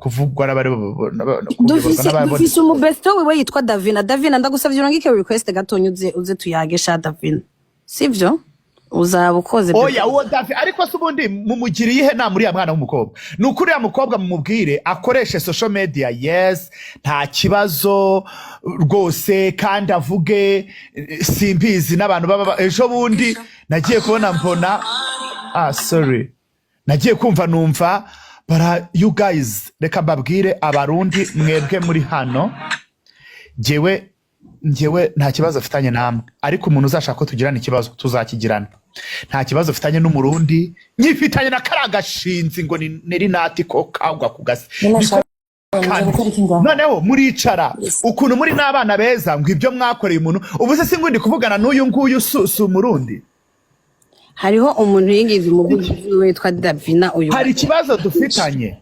kuvugwa n'abari dufise umubesto wiwe yitwa Davina ndagusavye urangike request gatonye uze tuyagesha Davina sivyo uzaba ukoze oya uwo Davina ariko subundi mumugiriye ihe na muri ya mwana w'umukobwa nukuri ya mukobwa mumubwire akoreshe social media yes nta kibazo rwose kandi avuge simbizi n'abantu baba ejo bundi nagiye kubona mbona sorry nagiye kumva numva bara you guys reka mbabwire abarundi mwebwe muri hano njyewe nta kibazo afitanye namwe ariko umuntu uzashaka ko tugirana ikibazo tuzakigirana nta kibazo afitanye n'umurundi nyifitanye na karagashinzi ngo ni Nelly Ntaco kagwa kugase noneho muricara ukuntu muri n'abana beza ngo ibyo mwakoreye umuntu ubu se singundi kuvugana n'uyu nguyu su umurundi hariho umuntu yingize umuvugizi witwa Davina uyu hari ikibazo dufitanye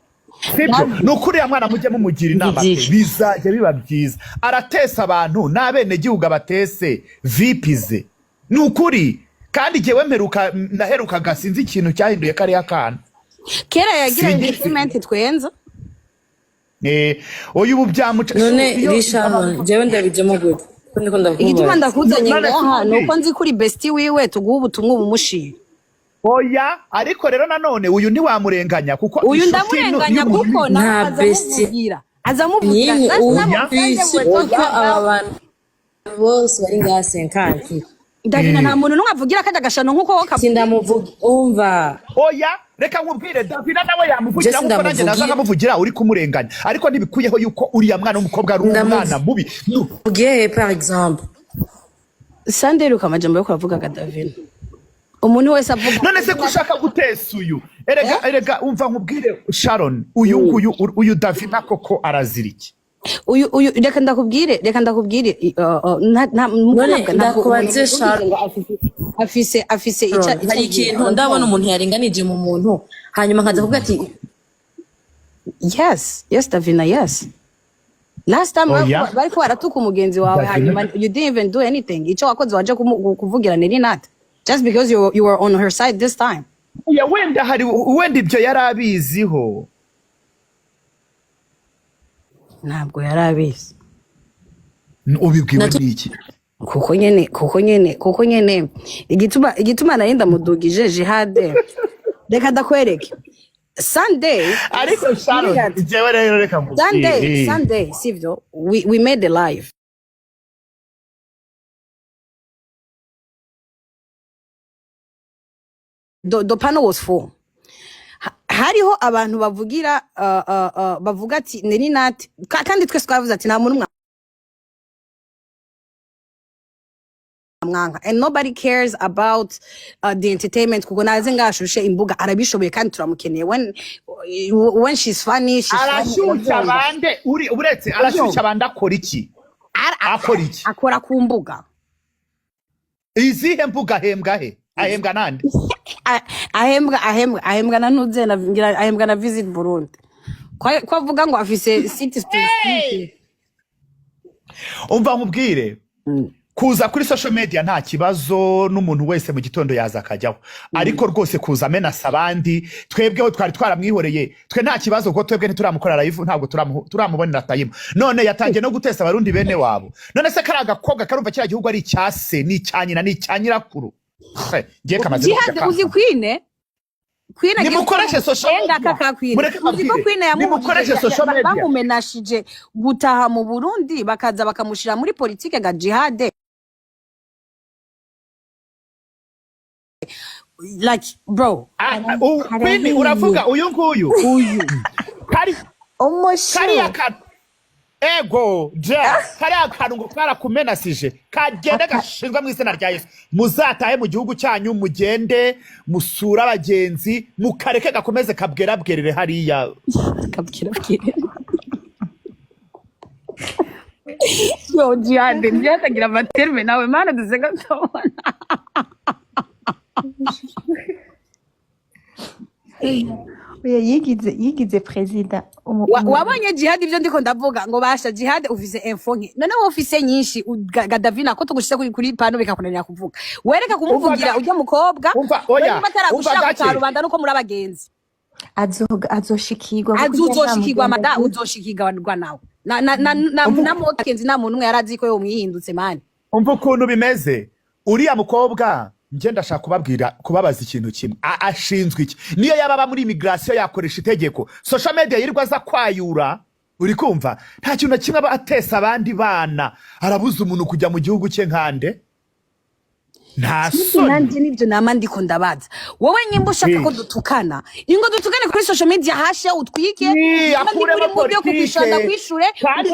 sibyo nukuri ya mwana mujye mumugira inama bizajya biba byiza aratesa abantu n'abene gihugu abatese vipize nukuri kandi jewe naheruka gasinzi ikintu cyahinduye kari akana kera yagira investment twenza oyu ubu byamuca none Richard jewe ndabijemo gute niko ndavuga igituma ndakuzanye ngaha nuko nzi kuri bestie wiwe tuguha ubutumwa bumushira oya ariko rero nanone uyu ni wamurenganya kuko uyu ndamurenganya kuko na bestie azamuvugira abantu bose bari ngaha 50 Davina nta muntu numwe avugira kaje agashano nkuko woka sindamuvuga umva oya reka nkubwire Davina nawe yamuvugira kuko nanjye nazaga muvugira uri kumurenganya ariko ntibikuyeho yuko uri ya mwana w'umukobwa ari umwana mubi ugiye par exemple sanderuka amajambo yo kuvuga ga Davina umuntu wese avuga none se kushaka gutesa uyu erega umva nkubwire Charon uyu Davina koko araziriki uyu reka ndakubwire ndakubaze Charon afise hari ikintu ndabona umuntu yarenganije mu muntu hanyuma nkaza kuvuga ati yes Davina yes last time bariko baratuka umugenzi wawe hanyuma you didn't even do anything ico wakoze waje kuvugira Nelly Ntaco just because you were on her side this time wenda ibyo yarabiziho ntabwo yarabizi ubibwiwe n'iki kuko nyene igituma narinda mudugije Djihadi reka ndakwereke Sunday ariko Charon jewe rero reka mvuge Sunday sivyo we made a live the panel was full hariho abantu bavugira bavuga ati Nelly Ntaco kandi twese twavuze ati nta muntu mwanga and nobody cares about the entertainment kuko naze ngashushe imbuga arabishoboye kandi turamukeneye when she's funny arashyushya bande uri uretse arashyushya bande akora iki akora ku mbuga izihe mbuga ahembwa nande ahembwa na nuze nagira ahembwa na visit Burundi kwa vuga ngo afise city space umva nkubwire kuza kuri social media nta kibazo n'umuntu wese mu gitondo yaza akajyaho ariko rwose kuza amenasa abandi twebweho twari twaramwihoreye twe nta kibazo kuko twebwe ntituramukora live ntabwo turamubonera time none yatangiye no gutesa abarundi bene wabo none se kari agakobwa karumva kiriya gihugu ari icyase ni icyanyina ni icyanyirakuru ngiye kamaze Djihadi uzi Queen nimukoreshe social media nimukoreshe social media bamumenashije gutaha mu Burundi bakaza bakamushira muri politike ga Djihadi like bro Queen uravuga uyu nguyu kari ego kari akantu ngo karakumenasije kagende gashinzwe mu izina rya Yesu muzatahe mu gihugu cyanyu mugende musura abagenzi mukareke gakomeze kabwerabwerere hariya yo Djihadi byatagira amaterme nawe mana dusenga tubona yigize president wabonye Djihadi ibyo ndiko ndavuga ngo basha Djihadi ufise info nke none wowe ufise nyinshi Davina ko tugushise kuri pano bikakunanira kuvuga wereka kumuvugira ujya mukobwa oya bataragushaka cyarubanda nuko muri abagenzi azoshikirwa azoshikirwa mada uzoshikirwa nawe na mokenzi na muntu yarazi ko yo mwihindutse mani umva ukuntu bimeze uriya mukobwa nje ndashaka kubabaza ikintu kimwe ashinzwe iki niyo yababa muri immigration yakoresha itegeko social media yirirwa za kwayura uri kumva nta kintu na kimwe atesa abandi bana arabuza umuntu kujya mu gihugu cye nkande nta soni nanje nivyo nama ndiko ndabaza wowe nyimbo ushaka ko dutukana ingo dutukane kuri social media hashe utwike akuremo politike kwishure kandi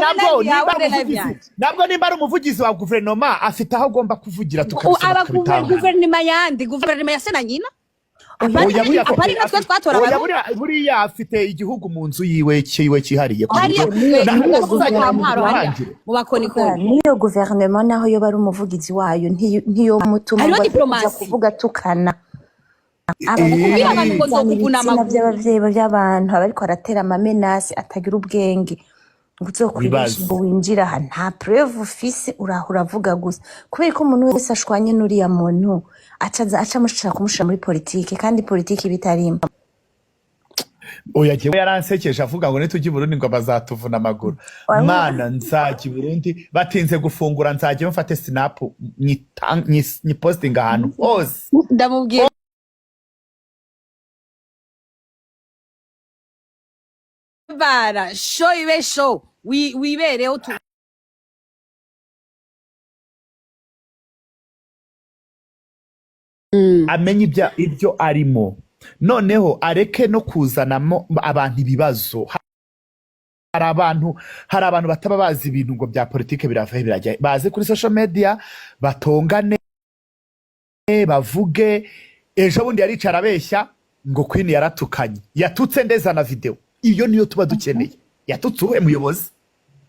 nabwo nimba ari umuvugizi wa guverinoma afite aho agomba kuvugira tukabisaba guverinoma yandi guverinoma ya sena nyina apari natwe twatora abantu buriya afite igihugu mu nzu yiwe cyihariye mu bakonikoni niyo guverinoma naho yo bari umuvugizi wayo ntiyo mutuma kuvuga tukana by'abavyeyi by'abantu abariko aratera amamenasi atagira ubwenge nguzokwirisha ngo winjira aha nta preuve ufise uravuga gusa kubera ko umuntu wese ashwanye n'uriya muntu aca mushaka kumushira muri politike kandi politike bitarimo oya jewe yaransekeje avuga ngo nitujye i Burundi ngo bazatuvuna amaguru mana nzajya i Burundi batinze gufungura nzajya mfate snap ni posting ahantu hose ndamubwiye bara show ibe show wibereho tu amenye ibyo arimo noneho areke no kuzanamo abantu ibibazo hari abantu bataba bazi ibintu ngo bya politike biravahe birajya baze kuri social media batongane bavuge ejo bundi yaricara abeshya ngo Queen yaratukanye yatutse ndeza na video iyo niyo tuba dukeneye yatutse uwe muyobozi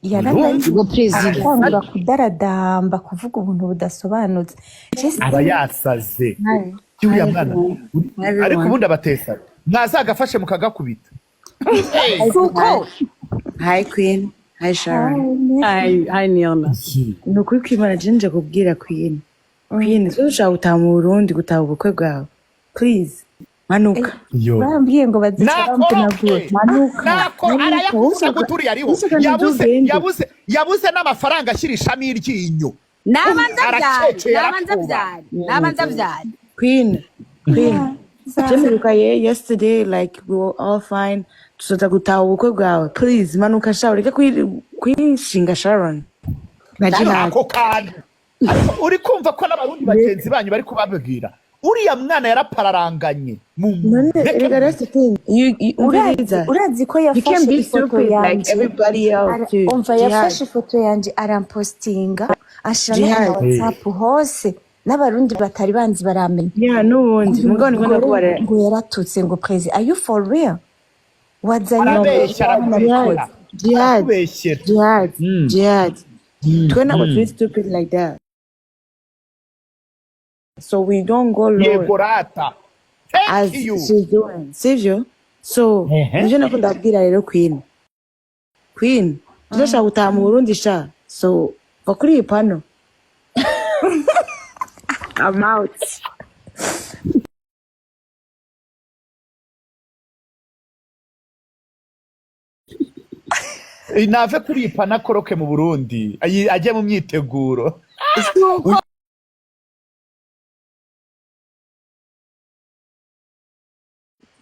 yarangiye kudaradamba kuvuga ubuntu budasobanutse aba yasaze cyuriya mwana ariko ubundi abatesa mwazagafashe mukagakubita kuko hi Queen hi Charon hi Niona nukuri kwimana jinje kubwira Queen so ushaka gutaha mu Burundi gutaha ubukwe bwawe please manuka bambwiye ngo bazicarampunagura Ntaco arayakusa guturi yariho yabuze n'amafaranga ashirishamo iryinyo nabanza byari Queen Jemiruka yesterday like we were all fine tuzoza gutaha ubukwe bwawe please manuka shawe reka kwishinga Charon na Djihadi uri kumva ko n'abarundi bagenzi banyu bari kubabwira uriya mwana yarapararanganye urazi ko yafashe ifoto yanje umva yafashe ifoto yanje arampostinga ashira na WhatsApp hose n'abarundi batari banzi baramenya n'ubundi ngo yaratutse ngo prezi are you for real wazanye Djihadi twe ntabwo turi stupid like that. So we don't go low as she's doing. Sivyo? So, nje nakunda kubwira rero Queen, turashaka gutaha mu Burundi sha. So, bakuri ipano. I'm out. Inave kuri ipana koroke mu Burundi. Ajye mu myiteguro.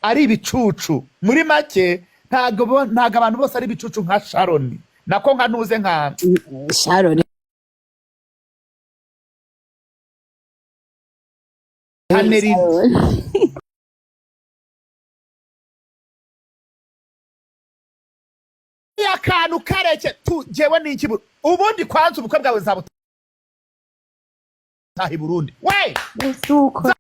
Ari ibicucu muri make ntago abantu bose ari ibicucu nka Charon nako nka nuze nka Charon Nelly yakantu kareke jewe n'iki ubundi kwanza ubukwe bwawe zabutaha i Burundi we suko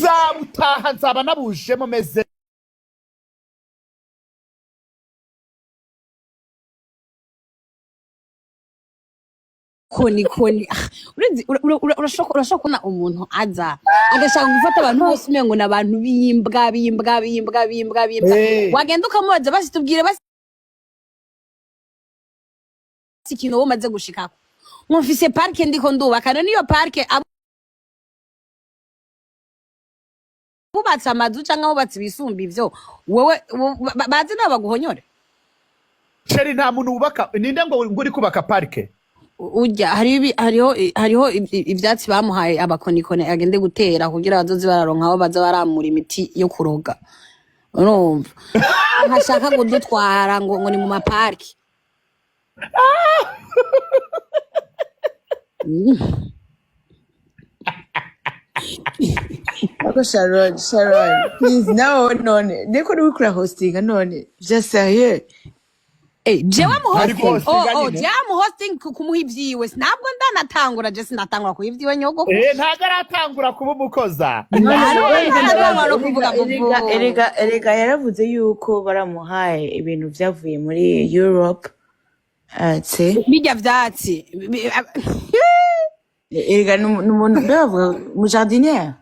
zabutaha nzaba nabujemo meze koni urashobora kubona umuntu aza agashaka gufata abantu bose umengo n'abantu bimbwa wagenda ukamubaza basi tubwire basi ikintu wo maze gushikako mufise parke ndiko ndubaka niyo parke bubatse amazu canke bubatse ibisumba ivyo wewe bazi n'abaguhonyore Sheri nta muntu wubaka ninde ngo uri kubaka parike urya hariho ivyatsi bamuhaye abakonikone agende gutera kugira bazozi bararonka aho baza baramura imiti yo kuroga urumva nkashaka kudutwara ngo ni mu maparki Ako Charon, please none. Neko ni wikura hosting none. Just here. Jewe mu hosting. Jewe mu hosting kumuha ivyiwe. Ntabwo ndanatangura je sinatangura ku ivyiwe nyogo. Ntago aratangura kuba umukoza. Erega yaravuze yuko baramuhaye ibintu vyavuye muri Europe. Bijya vyatsi. Erega n'umuntu bavuga mu jardinière.